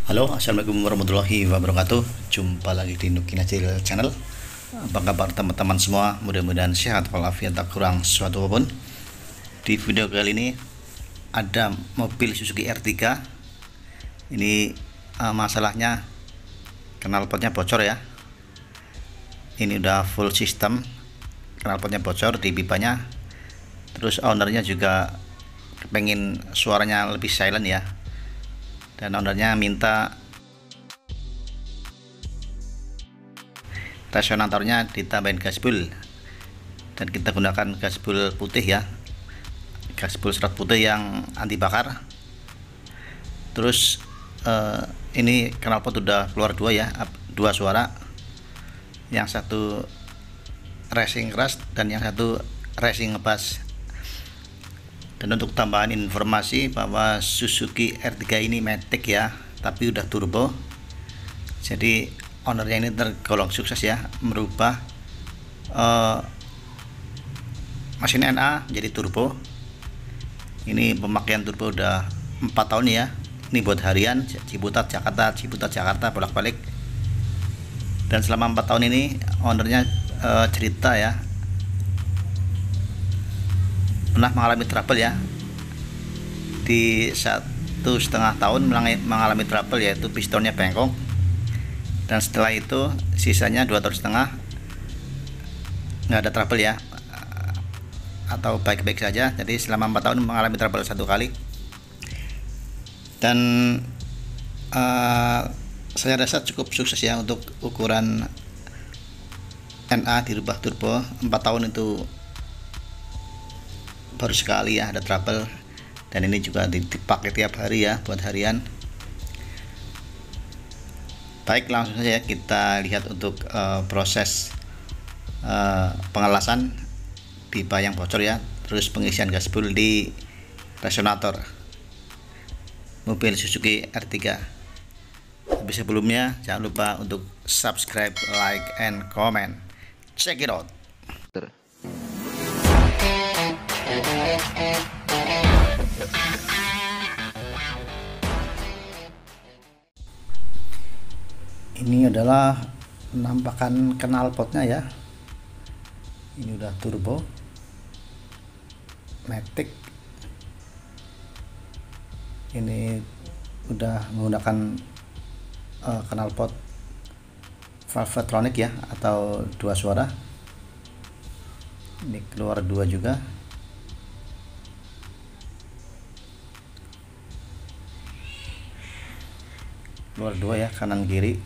Halo, assalamualaikum warahmatullahi wabarakatuh. Jumpa lagi di Nukinacil Channel. Apa kabar teman-teman semua? Mudah-mudahan sehat walafiat, tak kurang suatu apapun. Di video kali ini ada mobil Suzuki R3. Ini masalahnya knalpotnya bocor ya. Ini udah full system, knalpotnya bocor di pipanya. Terus ownernya juga pengen suaranya lebih silent ya, dan ownernya minta resonatornya ditambahin gaspol, dan kita gunakan gaspol putih ya, gaspol serat putih yang anti bakar. Terus ini knalpot udah keluar dua ya, dua suara, yang satu racing keras dan yang satu racing ngebas. Dan untuk tambahan informasi bahwa Suzuki R3 ini matic ya, tapi udah turbo. Jadi ownernya ini tergolong sukses ya, merubah mesin NA menjadi turbo. Ini pemakaian turbo udah 4 tahun ya. Ini buat harian Ciputat Jakarta bolak-balik. Dan selama 4 tahun ini ownernya cerita ya, pernah mengalami trouble ya, di 1,5 tahun mengalami trouble, yaitu pistonnya bengkok. Dan setelah itu sisanya 2,5 tahun nggak ada trouble ya, atau baik-baik saja. Jadi selama 4 tahun mengalami trouble 1 kali. Dan saya rasa cukup sukses ya untuk ukuran NA dirubah turbo. 4 tahun itu baru sekali ya ada trouble, dan ini juga dipakai tiap hari ya buat harian. Baik, langsung saja kita lihat untuk proses pengelasan pipa yang bocor ya, terus pengisian gaspol di resonator mobil Suzuki R3. Tapi sebelumnya jangan lupa untuk subscribe, like, and comment. Check it out. Ini adalah penampakan knalpotnya ya. Ini udah turbo matic. Ini udah menggunakan knalpot Valvetronic ya, atau 2 suara. Ini keluar 2 juga. Keluar 2 ya, kanan kiri.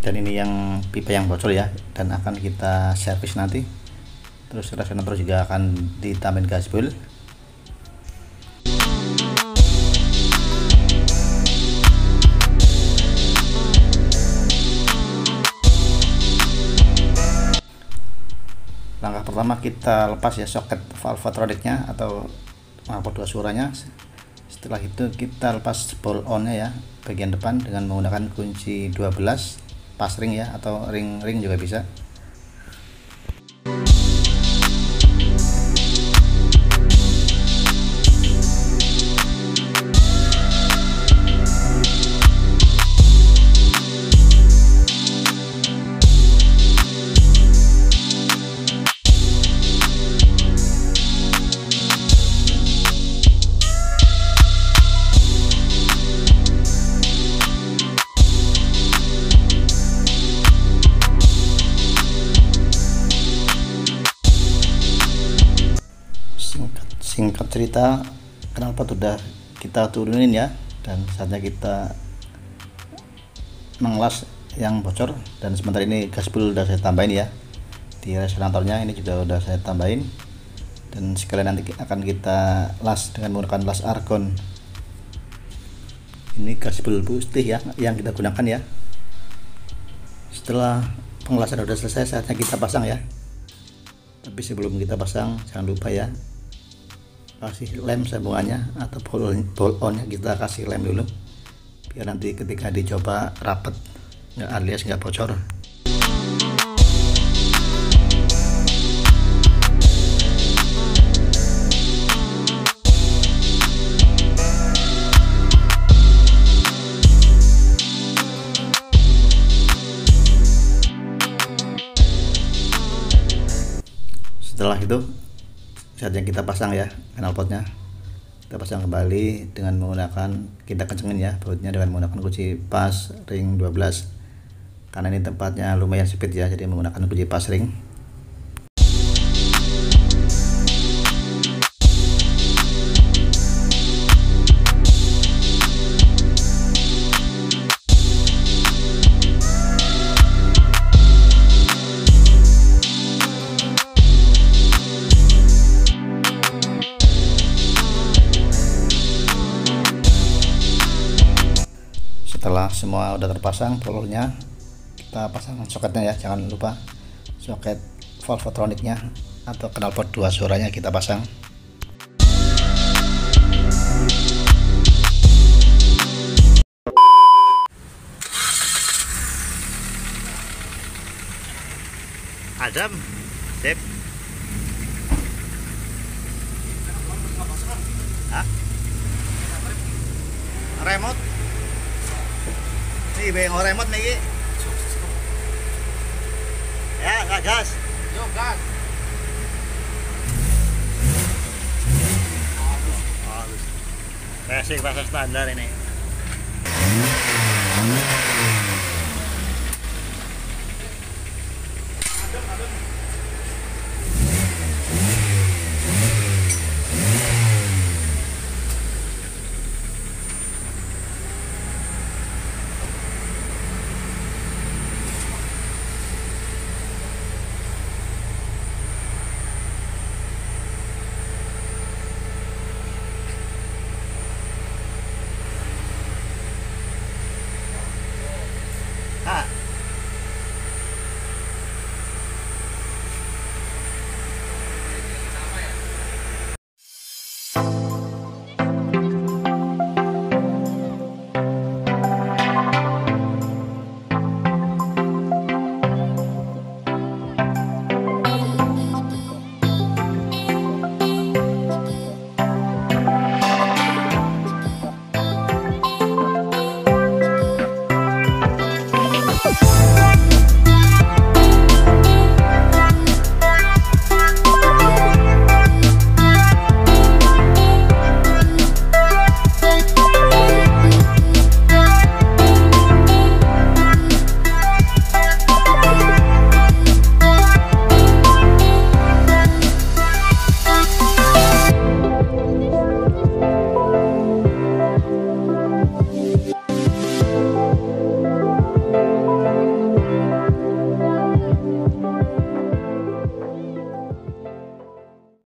Dan ini yang pipa yang bocor ya, dan akan kita servis nanti. Terus resonator juga akan ditambahin gaspol. Langkah pertama kita lepas ya soket valvetronicnya atau knalpot 2 suaranya. Setelah itu kita lepas bolt on-nya ya, bagian depan, dengan menggunakan kunci 12 pas ring ya, atau ring juga bisa. Singkat cerita, knalpot udah kita turunin ya, dan saatnya kita mengelas yang bocor. Dan sementara ini gaspol udah saya tambahin ya, di resonatornya ini juga udah saya tambahin, dan sekalian nanti akan kita las dengan menggunakan las argon. Ini gaspol putih ya yang kita gunakan ya. Setelah pengelasan udah selesai, saatnya kita pasang ya. Tapi sebelum kita pasang, jangan lupa ya, kasih lem sambungannya atau bolt on-nya kita kasih lem dulu, biar nanti ketika dicoba rapet, alias nggak bocor. Setelah itu saatnya kita pasang ya knalpotnya. Kita pasang kembali dengan menggunakan, kita kencengin ya bautnya dengan menggunakan kunci pas ring 12, karena ini tempatnya lumayan sempit ya, jadi menggunakan kunci pas ring. Setelah semua udah terpasang powernya, kita pasang soketnya ya, jangan lupa soket valvotroniknya atau knalpot 2 suaranya kita pasang. Adam, sip. Hah? Remote? Nih beng remote nih. Ya, nggak gas. Yo, gas. Halus. Basic pasar standar ini.